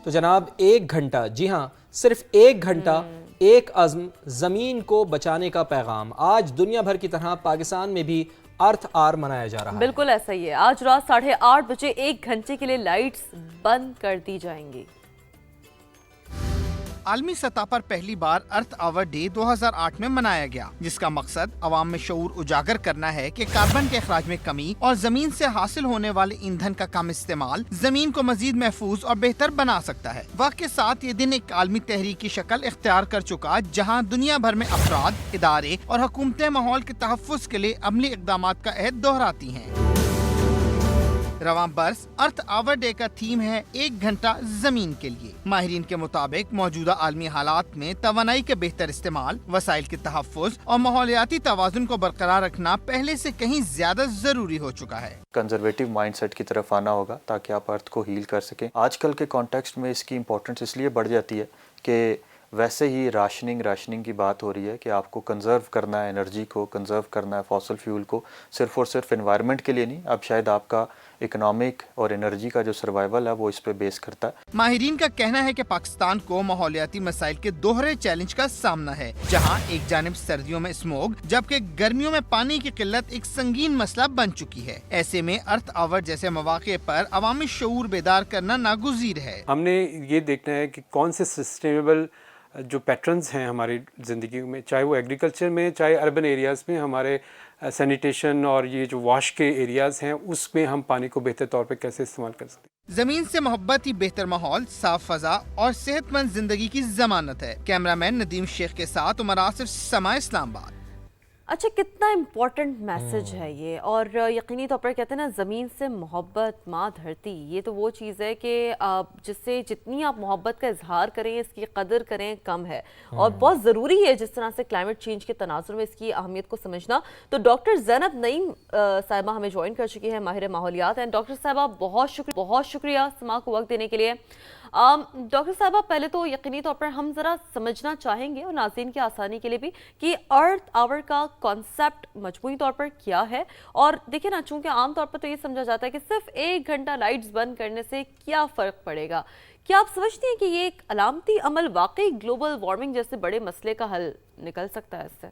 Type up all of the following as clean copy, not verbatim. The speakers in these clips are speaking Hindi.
तो जनाब 1 घंटा, जी हाँ सिर्फ 1 घंटा, एक अज़्म ज़मीन को बचाने का पैगाम। आज दुनिया भर की तरह पाकिस्तान में भी अर्थ आवर मनाया जा रहा है। बिल्कुल ऐसा ही है। आज रात 8:30 बजे 1 घंटे के लिए लाइट्स बंद कर दी जाएंगी। आलमी सतह पर पहली बार अर्थ आवर डे 2008 में मनाया गया, जिसका मकसद अवाम में शऊर उजागर करना है कि कार्बन के अखराज में कमी और जमीन से हासिल होने वाले ईंधन का कम इस्तेमाल जमीन को मजीद महफूज और बेहतर बना सकता है। वक्त के साथ ये दिन एक आलमी तहरीक की शक्ल इख्तियार कर चुका, जहाँ दुनिया भर में अफराद, इदारे और हुकूमतें माहौल के तहफ़्फ़ुज़ के लिए अमली इक़दामात का अहद दोहराती हैं। रवां बरस अर्थ आवर डे का थीम है 1 घंटा जमीन के लिए। माहिरीन के मुताबिक मौजूदा आलमी हालात में तवानाई के बेहतर इस्तेमाल, वसाइल के तहफ़्फ़ुज़ और माहौलियाती तवाज़ुन को बरकरार रखना पहले से कहीं ज्यादा जरूरी हो चुका है। कंजर्वेटिव माइंडसेट की तरफ आना होगा ताकि आप अर्थ को हील कर सकें। आजकल के कॉन्टेक्स्ट में इसकी इम्पोर्टेंस इसलिए बढ़ जाती है कि वैसे ही राशनिंग की बात हो रही है कि आपको कंजर्व करना है, एनर्जी को कंजर्व करना है, फॉसल फ्यूल को सिर्फ और सिर्फ एनवायरनमेंट के लिए नहीं, अब शायद आपका इकोनॉमिक और एनर्जी का जो सर्वाइवल है वो इस पे बेस करता है। माहिरीन का कहना है कि पाकिस्तान को माहौलियाती मसाइल के दोहरे चैलेंज का सामना है, जहां एक जानिब सर्दियों में स्मोग जबकि गर्मियों में पानी की किल्लत एक संगीन मसला बन चुकी है। ऐसे में अर्थ आवर जैसे मौके पर अवामी शऊर बेदार करना नागुज़ीर है। हमने ये देखना है कि कौन से सस्टेनेबल जो पैटर्न्स हैं हमारी ज़िंदगी में, चाहे वो एग्रीकल्चर में, चाहे अर्बन एरियाज़ में, हमारे सैनिटेशन और ये जो वॉश के एरियाज़ हैं उसमें हम पानी को बेहतर तौर पे कैसे इस्तेमाल कर सकते हैं। जमीन से मोहब्बत ही बेहतर माहौल, साफ फजा और सेहतमंद जिंदगी की जमानत है। कैमरामैन नदीम शेख के साथ उमर आसिफ, समा इस्लामाबाद। अच्छा, कितना इम्पोर्टेंट मैसेज है ये। और यकीनी तौर पर कहते हैं ना, ज़मीन से मोहब्बत माँ धरती, ये तो वो चीज़ है कि जिससे जितनी आप मोहब्बत का इजहार करें, इसकी कदर करें, कम है। और बहुत ज़रूरी है जिस तरह से क्लाइमेट चेंज के तनाजुर में इसकी अहमियत को समझना। तो डॉक्टर ज़ैनब नईम साहिबा हमें ज्वाइन कर चुकी है, माहिर माहौलियात हैं। डॉक्टर साहिबा बहुत शुक्रिया समा को वक्त देने के लिए। डॉक्टर साहबा, पहले तो यकीनी तौर पर हम ज़रा समझना चाहेंगे और नाज़रीन की आसानी के लिए भी कि अर्थ आवर का कॉन्सेप्ट मजमूई तौर पर क्या है। और देखिए ना, चूंकि आमतौर पर तो ये समझा जाता है कि सिर्फ 1 घंटा लाइट्स बंद करने से क्या फ़र्क पड़ेगा, क्या आप समझती हैं कि ये एक अलामती अमल वाकई ग्लोबल वार्मिंग जैसे बड़े मसले का हल निकल सकता है इससे?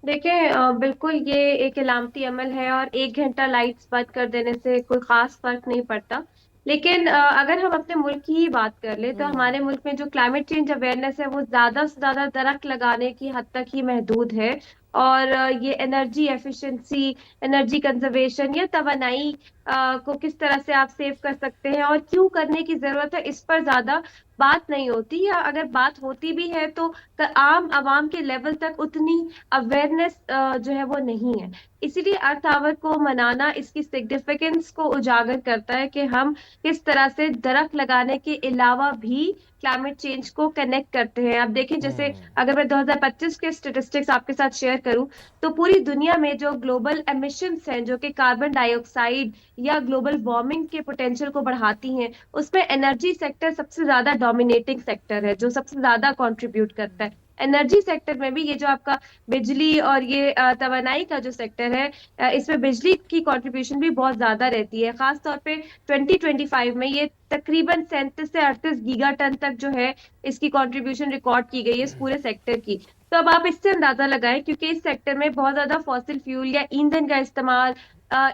देखिए, बिल्कुल ये एक अलामती अमल है और 1 घंटा लाइट्स बंद कर देने से कोई खास फर्क नहीं पड़ता। लेकिन अगर हम अपने मुल्क की ही बात कर ले, तो हमारे मुल्क में जो क्लाइमेट चेंज अवेयरनेस है वो ज्यादा से ज्यादा दरख्त लगाने की हद तक ही महदूद है। और ये एनर्जी एफिशिएंसी, एनर्जी कंजर्वेशन या तवानाई को किस तरह से आप सेव कर सकते हैं और क्यों करने की जरूरत है, इस पर ज्यादा बात नहीं होती, या अगर बात होती भी है तो आम आवाम के लेवल तक उतनी अवेयरनेस जो है वो नहीं है। इसीलिए अर्थ आवर को मनाना इसकी सिग्निफिकेंस को उजागर करता है कि हम किस तरह से दरख्त लगाने के अलावा भी क्लाइमेट चेंज को कनेक्ट करते हैं। आप देखें, जैसे अगर मैं 2025 के स्टेटिस्टिक्स आपके साथ शेयर करूं, तो पूरी दुनिया में जो ग्लोबल एमिशंस हैं, जो कि कार्बन डाइऑक्साइड या ग्लोबल वार्मिंग के पोटेंशियल को बढ़ाती हैं, उसमें एनर्जी सेक्टर सबसे ज्यादा डोमिनेटिंग सेक्टर है, जो सबसे ज्यादा कंट्रीब्यूट करता है। एनर्जी सेक्टर में भी ये जो आपका बिजली और ये तवानाई का जो सेक्टर है, इसमें बिजली की कंट्रीब्यूशन भी बहुत ज्यादा रहती है। खास तौर पे 2025 में ये तकरीबन 37 से 38 गीगाटन तक जो है इसकी कंट्रीब्यूशन रिकॉर्ड की गई है इस पूरे सेक्टर की। तो अब आप इससे अंदाजा लगाएं, क्योंकि इस सेक्टर में बहुत ज्यादा फॉसिल फ्यूल या ईंधन का इस्तेमाल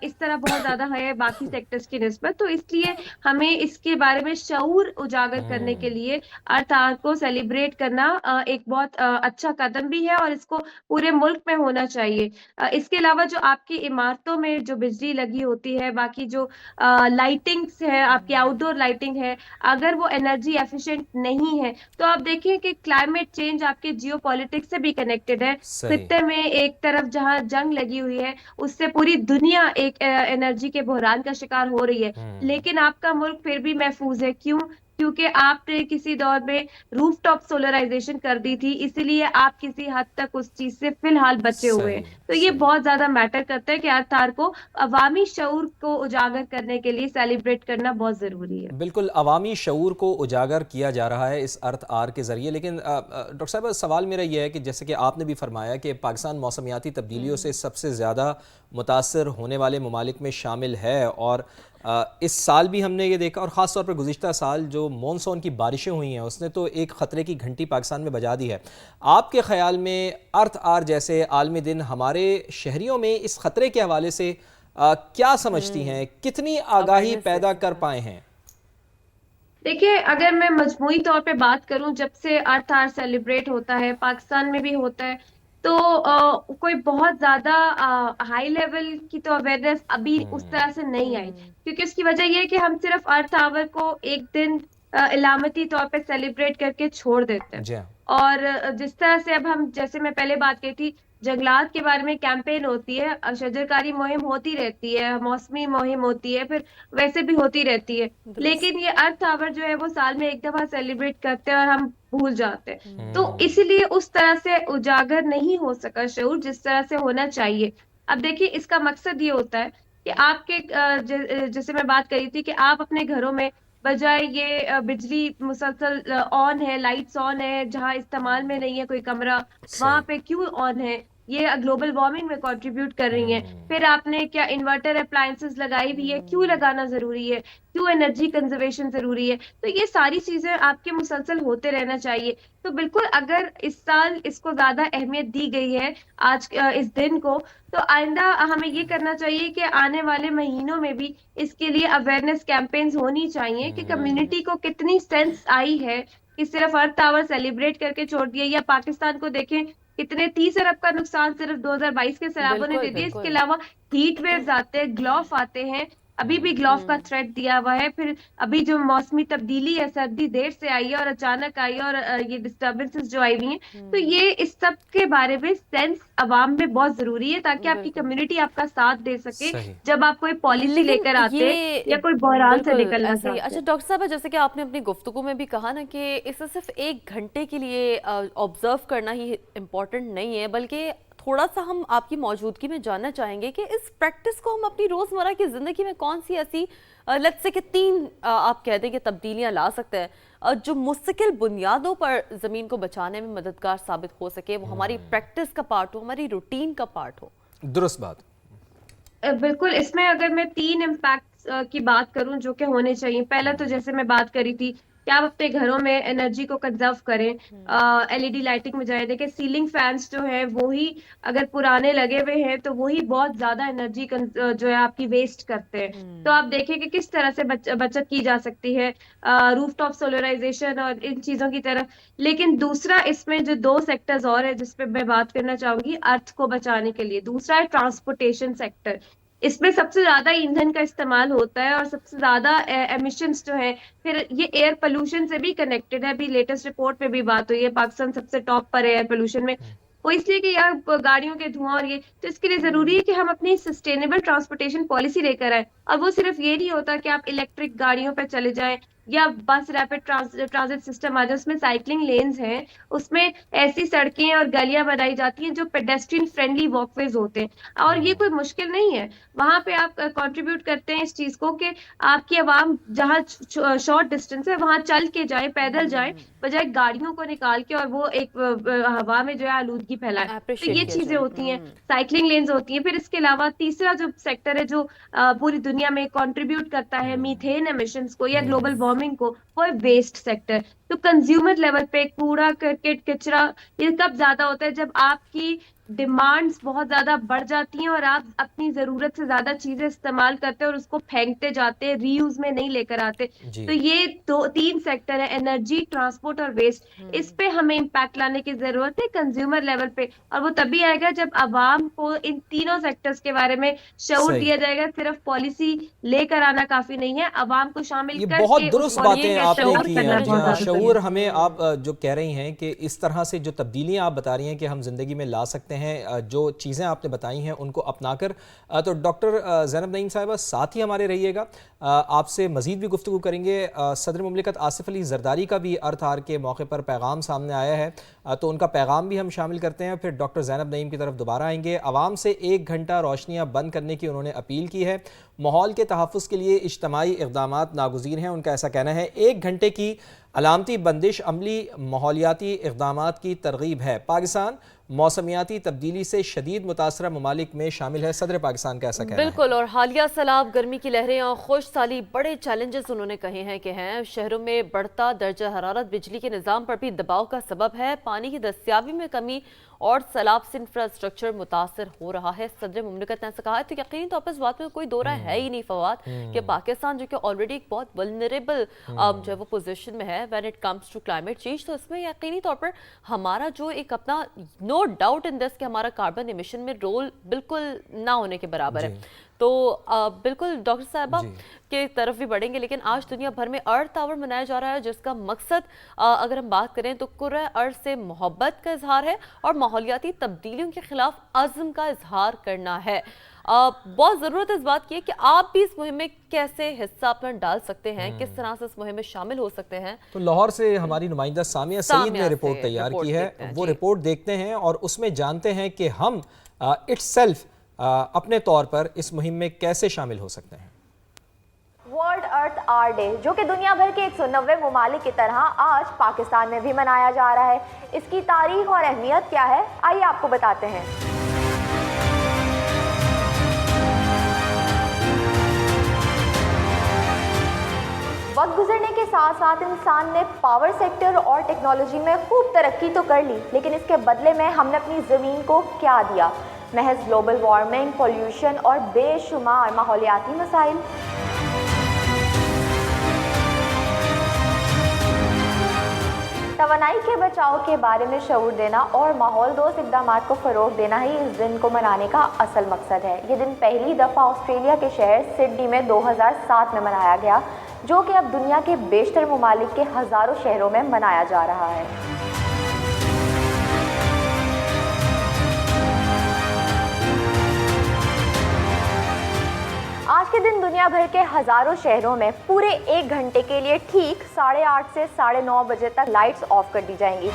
इस तरह बहुत ज्यादा है बाकी सेक्टर्स की निस्बत। तो इसलिए हमें इसके बारे में शऊर उजागर करने के लिए अर्थ आवर को सेलिब्रेट करना एक बहुत अच्छा कदम भी है और इसको पूरे मुल्क में होना चाहिए। इसके अलावा जो आपकी इमारतों में जो बिजली लगी होती है, बाकी जो लाइटिंग्स है, आपकी आउटडोर लाइटिंग है, अगर वो एनर्जी एफिशिएंट नहीं है, तो आप देखें कि क्लाइमेट चेंज आपके जियो पॉलिटिक्स से भी कनेक्टेड है। खित्ते में एक तरफ जहां जंग लगी हुई है, उससे पूरी दुनिया एक एनर्जी के बहरान का शिकार हो रही है, लेकिन आपका मुल्क फिर भी महफूज है। क्यों? क्योंकि आपने किसी दौर में रूफटॉप सोलराइजेशन कर दी थी, इसीलिए आप किसी हद तक उस चीज से फिलहाल बचे हुए हैं। तो ये बहुत ज्यादा मैटर करता है कि अर्थ आवर को अवामी शऊर को उजागर करने के लिए सेलिब्रेट करना बहुत जरूरी है। बिल्कुल, अवामी शऊर को उजागर किया जा रहा है इस अर्थ आवर के ज़रिए। लेकिन डॉक्टर साहब, सवाल मेरा यह है कि जैसे कि आपने भी फरमाया कि पाकिस्तान मौसमियाती तब्दीलियों से सबसे ज़्यादा मुतासर होने वाले ममालिक में शामिल है, और इस साल भी हमने ये देखा, और ख़ास तौर पर गुज़िश्ता साल जो मॉनसून की बारिशें हुई हैं उसने तो एक ख़तरे की घंटी पाकिस्तान में बजा दी है। आपके ख़्याल में अर्थ आवर जैसे आलमी दिन हमारे शहरियों में इस ख़तरे के हवाले से क्या समझती हैं, कितनी आगाही पैदा कर पाए हैं? देखिए, अगर मैं मजमूई तौर पे बात करूं, जब से अर्थ आवर सेलिब्रेट होता है, पाकिस्तान में भी होता है, तो कोई बहुत ज्यादा हाई लेवल की तो अवेयरनेस अभी उस तरह से नहीं आई, क्योंकि उसकी वजह यह है कि हम सिर्फ अर्थ आवर को एक दिन इलामती तौर पे सेलिब्रेट करके छोड़ देते हैं। जी हाँ। और जिस तरह से अब हम, जैसे मैं पहले बात की थी, जंगलात के बारे में कैंपेन होती है, शजरकारी मुहिम होती रहती है, मौसमी मुहिम होती है, फिर वैसे भी होती रहती है, लेकिन ये अर्थ आवर जो है वो साल में एक दफा सेलिब्रेट करते हैं और हम भूल जाते हैं। तो इसीलिए उस तरह से उजागर नहीं हो सका शऊर जिस तरह से होना चाहिए। अब देखिए, इसका मकसद ये होता है कि आपके जैसे मैं बात करी थी कि आप अपने घरों में, बजाय ये बिजली मुसलसल ऑन है, लाइट्स ऑन है, जहां इस्तेमाल में नहीं है कोई कमरा, वहां पे क्यों ऑन है? ये ग्लोबल वार्मिंग में कंट्रीब्यूट कर रही है। फिर आपने क्या इन्वर्टर अप्लायंसेस लगाई हुई है, क्यों लगाना जरूरी है? क्यों एनर्जी कंजर्वेशन जरूरी है? तो ये सारी चीजें आपके मुसलसल होते रहना चाहिए। तो बिल्कुल, अगर इस साल इसको ज्यादा अहमियत दी गई है आज इस दिन को, तो आइंदा हमें ये करना चाहिए कि आने वाले महीनों में भी इसके लिए अवेयरनेस कैंपेन्स होनी चाहिए कि कम्युनिटी को कितनी सेंस आई है कि सिर्फ अर्थ आवर सेलिब्रेट करके छोड़ दिया। या पाकिस्तान को देखें, कितने 30 अरब का नुकसान सिर्फ 2022 के सैलाबों ने दे दिया। इसके अलावा हीट वेव्स आते हैं, ग्लोफ आते हैं, अभी भी ग्लोफ का थ्रेट दिया हुआ है। फिर अभी जो मौसमी तब्दीली है, सर्दी देर से आई है और अचानक आई है, और ये डिस्टर्बेंसेस जो आई हुई हैं, तो ये इस सब के बारे में सेंस अवाम में बहुत जरूरी है, ताकि आपकी कम्युनिटी आपका साथ दे सके जब आप कोई पॉलिसी लेकर आते हैं या कोई बहरान से निकलना चाहते हैं। अच्छा डॉक्टर साहब, जैसे कि आपने अपनी गुफ्तगू में भी कहा ना कि इसे सिर्फ एक घंटे के लिए ऑब्जर्व करना ही इम्पोर्टेंट नहीं है, बल्कि थोड़ा सा हम आपकी मौजूदगी में जानना चाहेंगे कि इस प्रैक्टिस को हम अपनी रोजमर्रा की जिंदगी में कौन सी ऐसी लेट्स से कि 3 आप कह दें कि तब्दीलियां ला सकते हैं जो मुस्तकिल बुनियादों पर जमीन को बचाने में मददगार साबित हो सके, वो हमारी प्रैक्टिस का पार्ट हो, हमारी रूटीन का पार्ट हो। दुरुस्त बात। बिल्कुल, इसमें अगर मैं 3 इम्पैक्ट की बात करूं जो कि होने चाहिए, पहला तो जैसे मैं बात करी थी कि आप अपने घरों में एनर्जी को कंजर्व करें, एलईडी लाइटिंग में जाए। देखिए, सीलिंग फैंस जो है वो ही अगर पुराने लगे हुए हैं तो वो ही बहुत ज्यादा एनर्जी जो है आपकी वेस्ट करते हैं। तो आप देखें कि किस तरह से बचत की जा सकती है रूफटॉप सोलराइजेशन और इन चीजों की तरफ। लेकिन दूसरा, इसमें जो 2 सेक्टर्स और है जिस पे मैं बात करना चाहूंगी अर्थ को बचाने के लिए, दूसरा है ट्रांसपोर्टेशन सेक्टर। इसमें सबसे ज्यादा ईंधन का इस्तेमाल होता है और सबसे ज्यादा एमिशंस जो है, फिर ये एयर पोल्यूशन से भी कनेक्टेड है। अभी लेटेस्ट रिपोर्ट में भी बात हुई है, पाकिस्तान सबसे टॉप पर है एयर पोल्यूशन में। वो इसलिए कि यार गाड़ियों के धुआं और ये, तो इसके लिए जरूरी है कि हम अपनी सस्टेनेबल ट्रांसपोर्टेशन पॉलिसी लेकर आए। और वो सिर्फ ये नहीं होता कि आप इलेक्ट्रिक गाड़ियों पर चले जाएं या बस रैपिड ट्रांजिट सिस्टम आ जाए, उसमें साइकिलिंग लेन्स हैं, उसमें ऐसी सड़कें और गलियां बनाई जाती हैं जो पेडेस्ट्रियन फ्रेंडली वॉकवेज होते हैं। और ये कोई मुश्किल नहीं है, वहां पे आप कंट्रीब्यूट करते हैं इस चीज को कि आपकी आवाम जहाँ शॉर्ट डिस्टेंस है वहां चल के जाए, पैदल जाए, बजाय गाड़ियों को निकाल के और वो एक हवा में जो है आलूदगी फैलाए। तो ये चीजें होती हैं, साइकिलिंग लेन्स होती हैं। फिर इसके अलावा तीसरा जो सेक्टर है जो पूरी दुनिया में कंट्रीब्यूट करता है मीथेन एमिशंस को या ग्लोबल वार्मिंग को, वो है वेस्ट सेक्टर। तो कंज्यूमर लेवल पे कूड़ा करकट कचरा ये कब ज्यादा होता है? जब आपकी डिमांड्स बहुत ज्यादा बढ़ जाती हैं और आप अपनी जरूरत से ज्यादा चीजें इस्तेमाल करते हैं और उसको फेंकते जाते हैं, रीयूज में नहीं लेकर आते। तो ये 3 सेक्टर है, एनर्जी, ट्रांसपोर्ट और वेस्ट। इस पे हमें इम्पैक्ट लाने की जरूरत है कंज्यूमर लेवल पे, और वो तभी आएगा जब आवाम को इन तीनों सेक्टर्स के बारे में शऊर दिया जाएगा। सिर्फ पॉलिसी लेकर आना काफी नहीं है, आवाम को शामिल ये करके बहुत दुरुस्त बातें आपने की हैं। करना शऊर हमें आप जो कह रही हैं कि इस तरह से जो तब्दीलियां आप बता रही हैं कि हम जिंदगी में ला सकते हैं, जो चीज़ें आपने बताई हैं उनको अपनाकर। तो डॉक्टर ज़ैनब नईम साहिबा साथ ही हमारे रहिएगा, आपसे मज़ीद भी गुफ्तगू करेंगे। सदर मुमलिकत आसिफ अली जरदारी का भी अर्थ आवर के मौके पर पैगाम सामने आया है, तो उनका पैगाम भी हम शामिल करते हैं, फिर डॉक्टर ज़ैनब नईम की तरफ दोबारा आएंगे। आवाम से 1 घंटा रोशनियाँ बंद करने की उन्होंने अपील की है। माहौल के तहफ़्फ़ुज़ के लिए इज्तमाई इक़दामात नागुज़ीर हैं, उनका ऐसा कहना है। 1 घंटे की अलामती बंदिश अमली माहौलियाती इक़दामात की तरगीब है। पाकिस्तान मौसमियाती तब्दीली से शदीद मुतासरा ममालिक में शामिल है। सदर पाकिस्तान का ऐसा कहना है। बिल्कुल, और हालिया सैलाब, गर्मी की लहरें और खुश साली बड़े चैलेंजेस उन्होंने कहे हैं कि हैं। शहरों में बढ़ता दर्जा हरारत बिजली के निज़ाम पर भी दबाव का सबब है। पानी की दस्तियाबी में कमी और सैलाब से इंफ्रास्ट्रक्चर मुतासर हो रहा है। सदर मुमलिकत ने ऐसा कहा है। तो यकीनी तौर पर इस बात में कोई दो राय है ही नहीं फवाद कि पाकिस्तान जो कि ऑलरेडी एक बहुत वल्नरेबल जो है वो पोजीशन में है when it comes to climate change, तो इसमें यकीनी तौर पर हमारा जो एक अपना नो डाउट इन दिस कि हमारा कार्बन एमिशन में रोल बिल्कुल ना होने के बराबर है। तो बिल्कुल डॉक्टर साहबा के तरफ भी बढ़ेंगे, लेकिन आज दुनिया भर में अर्थ आवर मनाया जा रहा है, जिसका मकसद अगर हम बात करें तो कुर्रा अर्थ से मोहब्बत का इजहार है और माहौलियाती तब्दीलियों के खिलाफ अज़्म का इजहार करना है। बहुत ज़रूरत है इस बात की है कि आप भी इस मुहिम में कैसे हिस्सा अपना डाल सकते हैं, किस तरह से इस मुहिम में शामिल हो सकते हैं। तो लाहौर से हमारी नुमाइंदा सामिया सईद ने रिपोर्ट तैयार की है, वो रिपोर्ट देखते हैं और उसमें जानते हैं कि हम इट्सेल्फ अपने तौर पर इस मुहिम में कैसे शामिल हो सकते हैं। वर्ल्ड अर्थ आवर डे, जो कि दुनिया भर के 190 ममालिक की तरह आज पाकिस्तान में भी मनाया जा रहा है। इसकी तारीख और अहमियत क्या है, आइए आपको बताते हैं। वक्त गुजरने के साथ साथ इंसान ने पावर सेक्टर और टेक्नोलॉजी में खूब तरक्की तो कर ली, लेकिन इसके बदले में हमने अपनी ज़मीन को क्या दिया? महज ग्लोबल वार्मिंग, पोल्यूशन और बेशुमार माहौलियाती मसाइल। तवानाई के बचाव के बारे में शऊर देना और माहौल दोस्त इक़दाम को फ़रोग देना ही इस दिन को मनाने का असल मकसद है। ये दिन पहली दफ़ा ऑस्ट्रेलिया के शहर सिडनी में 2007 में मनाया गया, जो कि अब दुनिया के बेशतर ममालिक के हज़ारों शहरों में मनाया जा रहा है। आज के दिन दुनिया भर के हज़ारों शहरों में पूरे 1 घंटे के लिए ठीक 8:30 से 9:30 बजे तक लाइट्स ऑफ कर दी जाएंगी।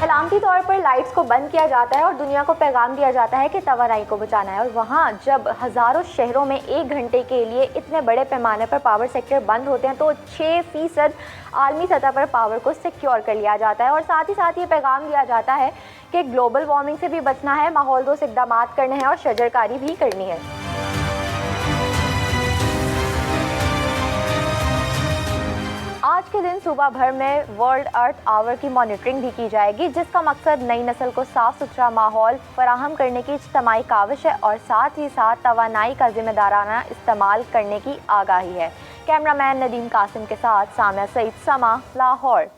अलामती तौर पर लाइट्स को बंद किया जाता है और दुनिया को पैगाम दिया जाता है कि तवानाई को बचाना है। और वहाँ जब हज़ारों शहरों में 1 घंटे के लिए इतने बड़े पैमाने पर पावर सेक्टर बंद होते हैं, तो 6% आलमी सतह पर पावर को सिक्योर कर लिया जाता है। और साथ ही साथ ये पैगाम दिया जाता है कि ग्लोबल वार्मिंग से भी बचना है, माहौल दोस्त इक़दाम करने हैं और शजरकारी भी करनी है। आज के दिन सुबह भर में वर्ल्ड अर्थ आवर की मॉनिटरिंग भी की जाएगी, जिसका मकसद नई नस्ल को साफ सुथरा माहौल फराहम करने की इज्तिमाई काविश है और साथ ही साथ तवानाई का जिम्मेदाराना इस्तेमाल करने की आगाही है। कैमरामैन नदीम कासिम के साथ सामिया सईद, समा, लाहौर।